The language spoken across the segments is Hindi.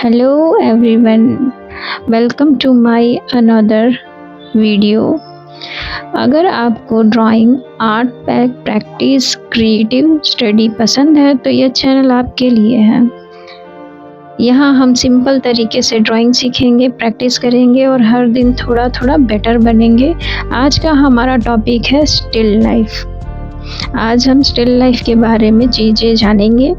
Hello everyone, welcome to my another video. अगर आपको drawing, art, practice, creative study पसंद है तो यह चैनल आपके लिए है। यहाँ हम सिंपल तरीके से ड्राइंग सीखेंगे, प्रैक्टिस करेंगे और हर दिन थोड़ा थोड़ा बेटर बनेंगे। आज का हमारा टॉपिक है स्टिल लाइफ। आज हम स्टिल लाइफ के बारे में चीज़ें जानेंगे।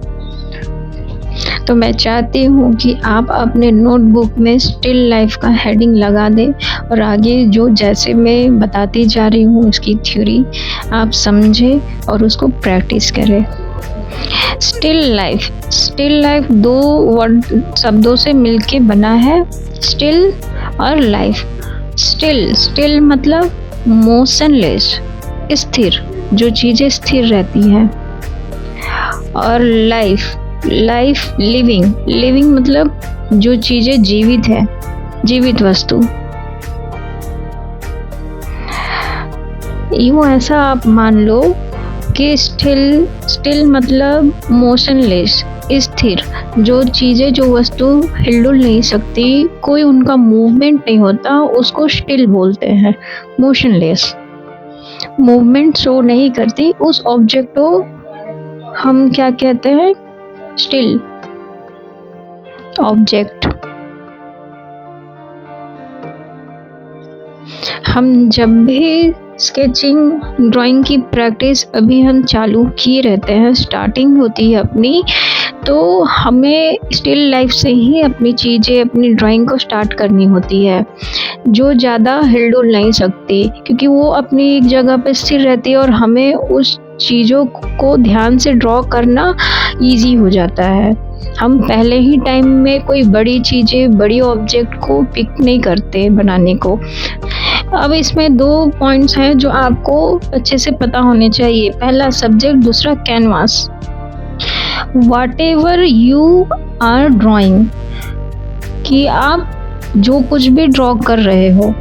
तो मैं चाहती हूँ कि आप अपने नोटबुक में स्टिल लाइफ का हेडिंग लगा दें और आगे जो जैसे मैं बताती जा रही हूँ उसकी थ्योरी आप समझें और उसको प्रैक्टिस करें। स्टिल लाइफ दो वर्ड शब्दों से मिलके बना है, स्टिल और लाइफ। स्टिल मतलब मोशनलेस, स्थिर, जो चीज़ें स्थिर रहती हैं। और लाइफ लिविंग मतलब जो चीज़ें जीवित है, जीवित वस्तु। यूँ ऐसा आप मान लो कि स्टिल मतलब मोशनलेस, स्थिर, जो चीज़ें, जो वस्तु हिलडुल नहीं सकती, कोई उनका मूवमेंट नहीं होता, उसको स्टिल बोलते हैं। मोशनलेस, मूवमेंट शो नहीं करती, उस ऑब्जेक्ट को हम क्या कहते हैं? Still object. हम जब भी स्केचिंग, ड्राइंग की प्रैक्टिस अभी हम चालू किए रहते हैं, स्टार्टिंग होती है अपनी, तो हमें स्टिल लाइफ से ही अपनी चीज़ें, अपनी ड्राइंग को स्टार्ट करनी होती है। जो ज़्यादा हिलडुल नहीं सकती, क्योंकि वो अपनी एक जगह पे स्थिर रहती है और हमें उस चीज़ों को ध्यान से ड्रॉ करना इजी हो जाता है। हम पहले ही टाइम में कोई बड़ी चीज़ें, बड़ी ऑब्जेक्ट को पिक नहीं करते बनाने को। अब इसमें दो पॉइंट्स हैं जो आपको अच्छे से पता होने चाहिए। पहला सब्जेक्ट, दूसरा canvas. Whatever you are drawing, कि आप जो कुछ भी ड्रॉ कर रहे हो,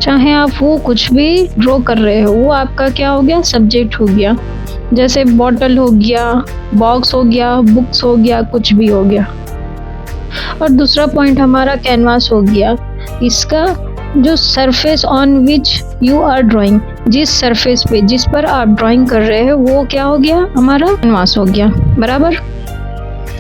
चाहे आप वो कुछ भी ड्रॉ कर रहे हो, वो आपका क्या हो गया? सब्जेक्ट हो गया। जैसे बॉटल हो गया, बॉक्स हो गया, बुक्स हो गया, कुछ भी हो गया। और दूसरा पॉइंट हमारा कैनवास हो गया। इसका जो surface on which you are drawing, जिस सरफेस पे, जिस पर आप ड्राइंग कर रहे हो, वो क्या हो गया? हमारा कैनवास हो गया। बराबर।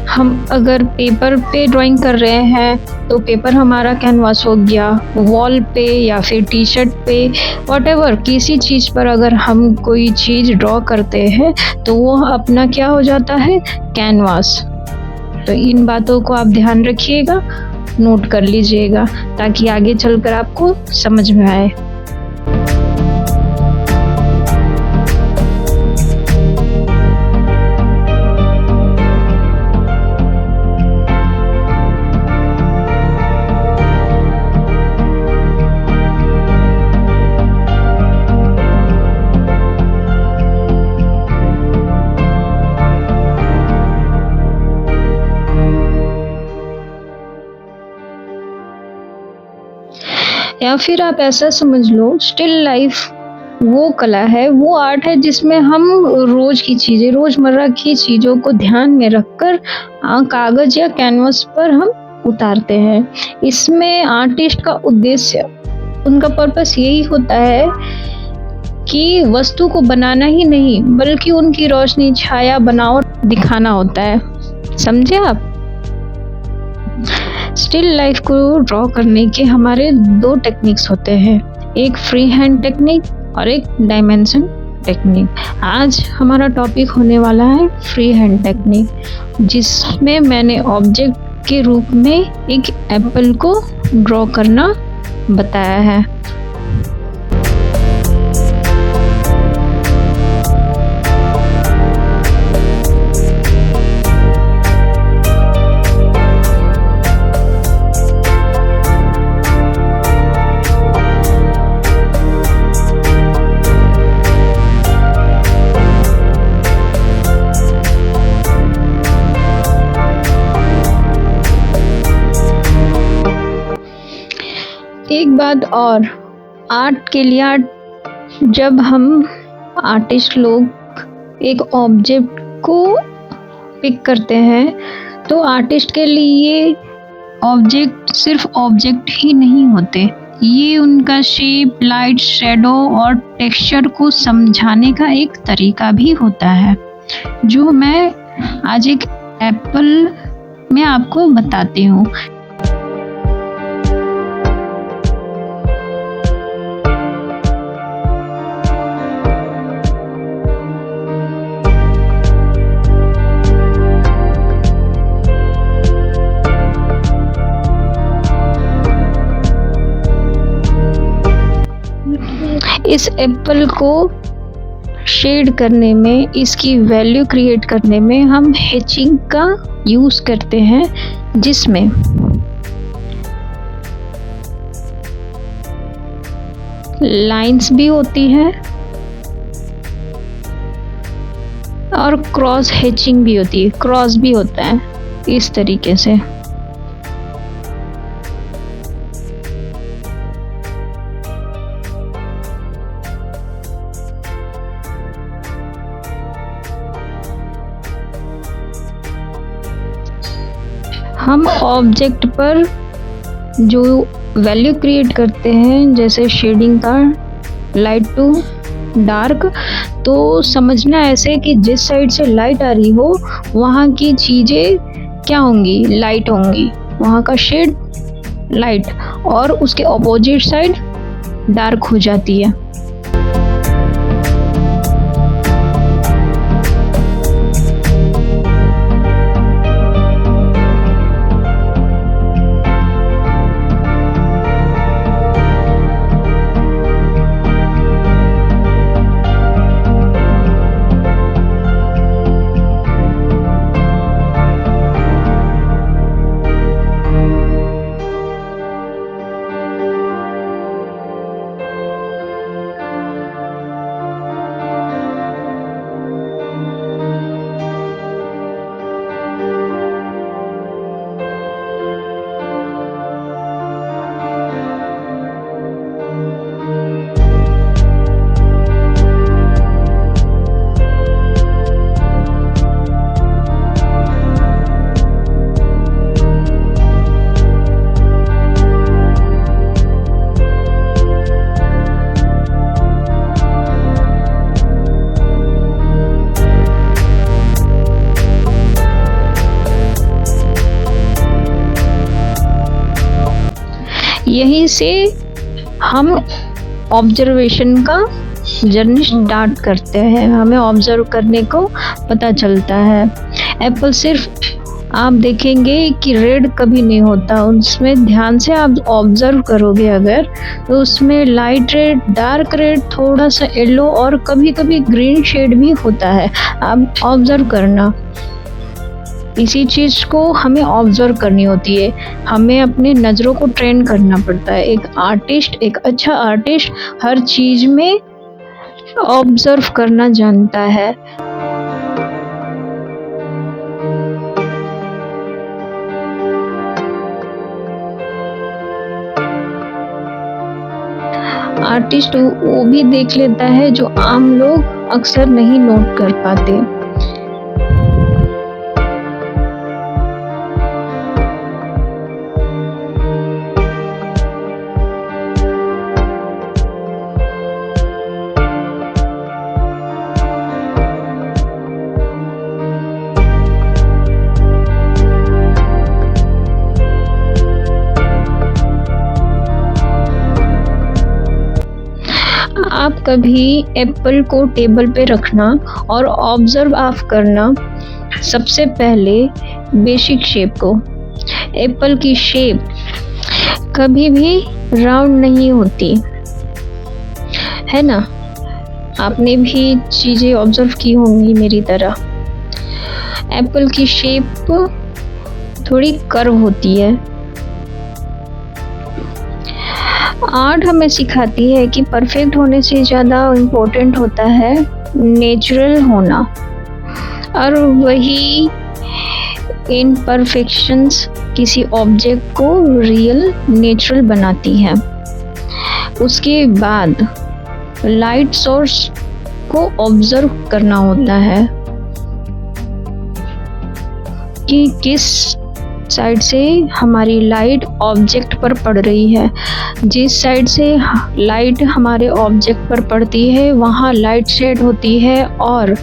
हम अगर पेपर पे ड्राइंग कर रहे हैं तो पेपर हमारा कैनवास हो गया। वॉल पे या फिर टी शर्ट पे, व्हाटएवर, किसी चीज़ पर अगर हम कोई चीज़ ड्रॉ करते हैं तो वो अपना क्या हो जाता है? कैनवास। तो इन बातों को आप ध्यान रखिएगा, नोट कर लीजिएगा, ताकि आगे चलकर आपको समझ में आए। या फिर आप ऐसा समझ लो, स्टिल लाइफ वो कला है, वो आर्ट है जिसमें हम रोज की चीज़ें, रोज़मर्रा की चीज़ों को ध्यान में रखकर कागज़ या कैनवस पर हम उतारते हैं। इसमें आर्टिस्ट का उद्देश्य, उनका पर्पस यही होता है कि वस्तु को बनाना ही नहीं, बल्कि उनकी रोशनी, छाया, बनावट दिखाना होता है। समझे आप? स्टिल लाइफ को ड्रॉ करने के हमारे दो टेक्निक्स होते हैं, एक फ्री हैंड टेक्निक और एक डायमेंशन टेक्निक। आज हमारा टॉपिक होने वाला है फ्री हैंड टेक्निक, जिसमें मैंने ऑब्जेक्ट के रूप में एक एप्पल को ड्रॉ करना बताया है। एक बात और, आर्ट के लिए, जब हम आर्टिस्ट लोग एक ऑब्जेक्ट को पिक करते हैं तो आर्टिस्ट के लिए ऑब्जेक्ट सिर्फ ऑब्जेक्ट ही नहीं होते, ये उनका शेप, लाइट, शैडो और टेक्सचर को समझाने का एक तरीका भी होता है, जो मैं आज एक एप्पल में आपको बताती हूँ। इस एप्पल को शेड करने में, इसकी वैल्यू क्रिएट करने में हम हेचिंग का यूज करते हैं, जिसमें लाइंस भी होती है और क्रॉस हेचिंग भी होती है, क्रॉस भी होता है इस तरीके से। हम ऑब्जेक्ट पर जो वैल्यू क्रिएट करते हैं, जैसे शेडिंग का लाइट टू डार्क, तो समझना ऐसे कि जिस साइड से लाइट आ रही हो वहाँ की चीज़ें क्या होंगी, लाइट होंगी, वहाँ का शेड लाइट, और उसके ऑपोजिट साइड डार्क हो जाती है। यहीं से हम ऑब्जर्वेशन का जर्नी स्टार्ट करते हैं, हमें ऑब्जर्व करने को पता चलता है। एप्पल सिर्फ आप देखेंगे कि रेड कभी नहीं होता, उसमें ध्यान से आप ऑब्जर्व करोगे अगर, तो उसमें लाइट रेड, डार्क रेड, थोड़ा सा येलो और कभी कभी ग्रीन शेड भी होता है। आप ऑब्जर्व करना, इसी चीज़ को हमें ऑब्जर्व करनी होती है, हमें अपनी नज़रों को ट्रेन करना पड़ता है। एक आर्टिस्ट, एक अच्छा आर्टिस्ट हर चीज़ में ऑब्जर्व करना जानता है। आर्टिस्ट वो भी देख लेता है जो आम लोग अक्सर नहीं नोट कर पाते। आप कभी एप्पल को टेबल पे रखना और ऑब्जर्व आप करना सबसे पहले बेसिक शेप को। एप्पल की शेप कभी भी राउंड नहीं होती है ना, आपने भी चीज़ें ऑब्जर्व की होंगी मेरी तरह। एप्पल की शेप थोड़ी कर्व होती है। आर्ट हमें सिखाती है कि परफेक्ट होने से ज़्यादा इम्पोर्टेंट होता है नेचुरल होना, और वही इम्परफेक्शंस किसी ऑब्जेक्ट को रियल, नेचुरल बनाती है। उसके बाद लाइट सोर्स को ऑब्जर्व करना होता है। कि किस साइड से हमारी लाइट ऑब्जेक्ट पर पड़ रही है। जिस साइड से लाइट हमारे ऑब्जेक्ट पर पड़ती है वहाँ लाइट शेड होती है, और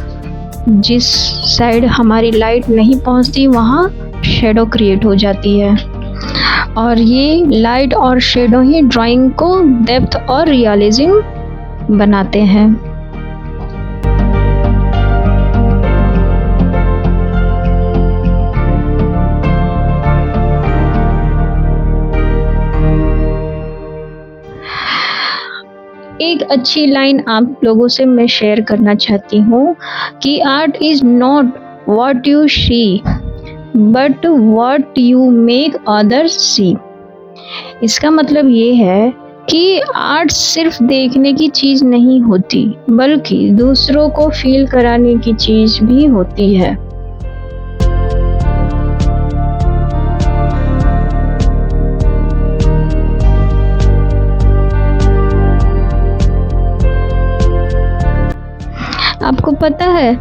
जिस साइड हमारी लाइट नहीं पहुँचती वहाँ शेडो क्रिएट हो जाती है। और ये लाइट और शेडो ही ड्राइंग को डेप्थ और रियलिज्म बनाते हैं। एक अच्छी लाइन आप लोगों से मैं शेयर करना चाहती हूँ कि art is not what you see but what you make others see. इसका मतलब ये है कि आर्ट सिर्फ देखने की चीज नहीं होती, बल्कि दूसरों को फील कराने की चीज भी होती है। आपको पता है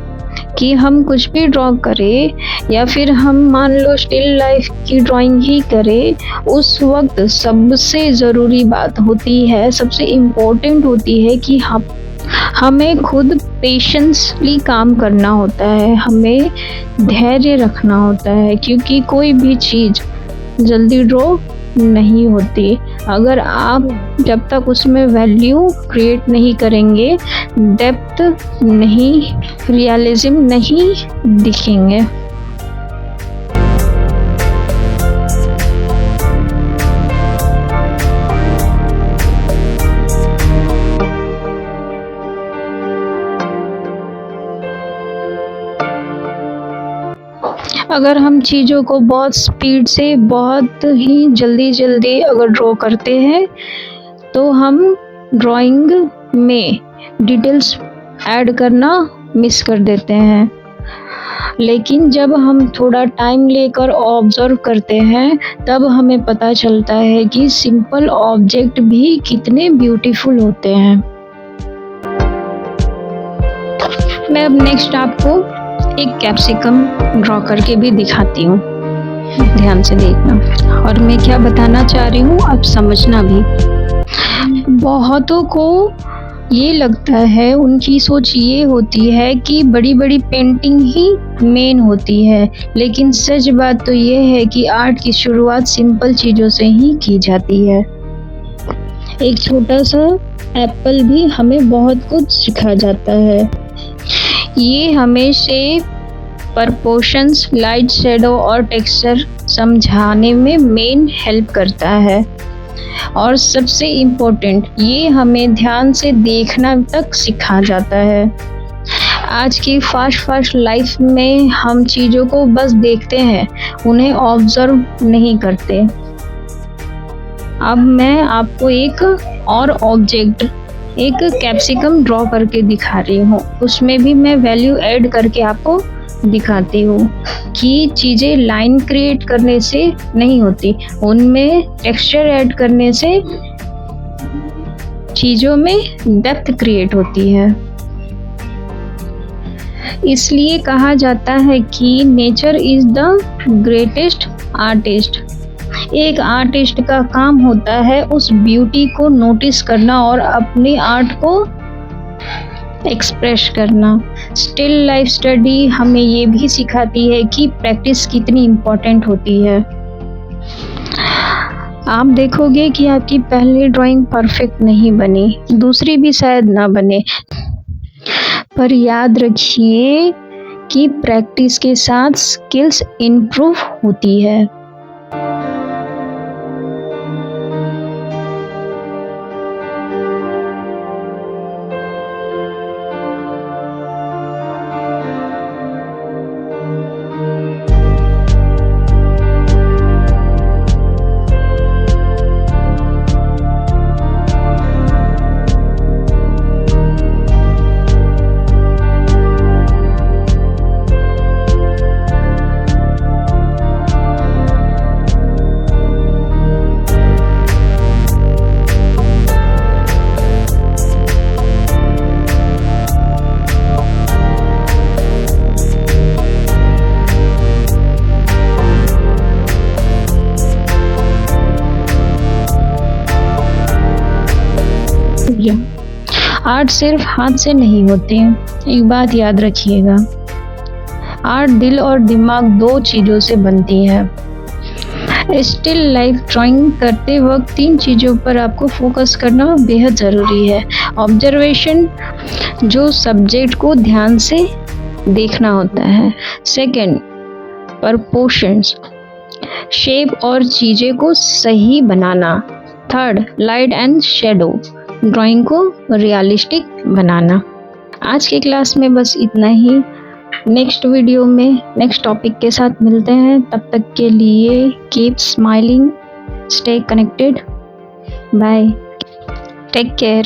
कि हम कुछ भी ड्रॉ करें या फिर हम मान लो स्टिल लाइफ की ड्राइंग ही करें, उस वक्त सबसे ज़रूरी बात होती है, सबसे इम्पोर्टेंट होती है कि हमें खुद पेशेंसली काम करना होता है, हमें धैर्य रखना होता है, क्योंकि कोई भी चीज़ जल्दी ड्रॉ नहीं होती। अगर आप जब तक उसमें वैल्यू क्रिएट नहीं करेंगे, डेप्थ नहीं, रियलिज्म नहीं दिखेंगे। अगर हम चीज़ों को बहुत स्पीड से, बहुत ही जल्दी अगर ड्रॉ करते हैं तो हम ड्राइंग में डिटेल्स ऐड करना मिस कर देते हैं। लेकिन जब हम थोड़ा टाइम लेकर ऑब्जर्व करते हैं तब हमें पता चलता है कि सिंपल ऑब्जेक्ट भी कितने ब्यूटीफुल होते हैं। मैं अब नेक्स्ट आपको एक कैप्सिकम ड्रॉ करके भी दिखाती हूँ, ध्यान से देखना। और मैं क्या बताना चाह रही हूँ आप समझना भी। बहुतों को ये लगता है, उनकी सोच ये होती है कि बड़ी बड़ी पेंटिंग ही मेन होती है, लेकिन सच बात तो ये है कि आर्ट की शुरुआत सिंपल चीज़ों से ही की जाती है। एक छोटा सा एप्पल भी हमें बहुत कुछ सिखा जाता है। ये हमें शेप, प्रपोर्शंस, लाइट, शैडो और टेक्सचर समझाने में मेन हेल्प करता है। और सबसे इम्पोर्टेंट, ये हमें ध्यान से देखना तक सिखा जाता है। आज की फास्ट लाइफ में हम चीज़ों को बस देखते हैं, उन्हें ऑब्जर्व नहीं करते। अब मैं आपको एक और ऑब्जेक्ट, एक कैप्सिकम ड्रॉ करके दिखा रही हूँ। उसमें भी मैं वैल्यू ऐड करके आपको दिखाती हूँ कि चीज़ें लाइन क्रिएट करने से नहीं होती, उनमें टेक्सचर ऐड करने से चीज़ों में डेप्थ क्रिएट होती है। इसलिए कहा जाता है कि nature is the greatest artist. एक आर्टिस्ट का काम होता है उस ब्यूटी को नोटिस करना और अपनी आर्ट को एक्सप्रेस करना। स्टिल लाइफ स्टडी हमें ये भी सिखाती है कि प्रैक्टिस कितनी इम्पोर्टेंट होती है। आप देखोगे कि आपकी पहली ड्राइंग परफेक्ट नहीं बनी, दूसरी भी शायद ना बने, पर याद रखिए कि प्रैक्टिस के साथ स्किल्स इम्प्रूव होती है। आर्ट सिर्फ हाथ से नहीं होते। एक बात याद रखिएगा, आर्ट दिल और दिमाग दो चीज़ों से बनती है। स्टिल लाइफ ड्राइंग करते वक्त 3 चीज़ों पर आपको फोकस करना बेहद ज़रूरी है। ऑब्जर्वेशन, जो सब्जेक्ट को ध्यान से देखना होता है। सेकंड, प्रपोर्शंस, शेप और चीज़ें को सही बनाना। Third, light and shadow, drawing को रियलिस्टिक बनाना। आज की क्लास में बस इतना ही। नेक्स्ट वीडियो में नेक्स्ट टॉपिक के साथ मिलते हैं। तब तक के लिए keep smiling, stay connected, bye, take care.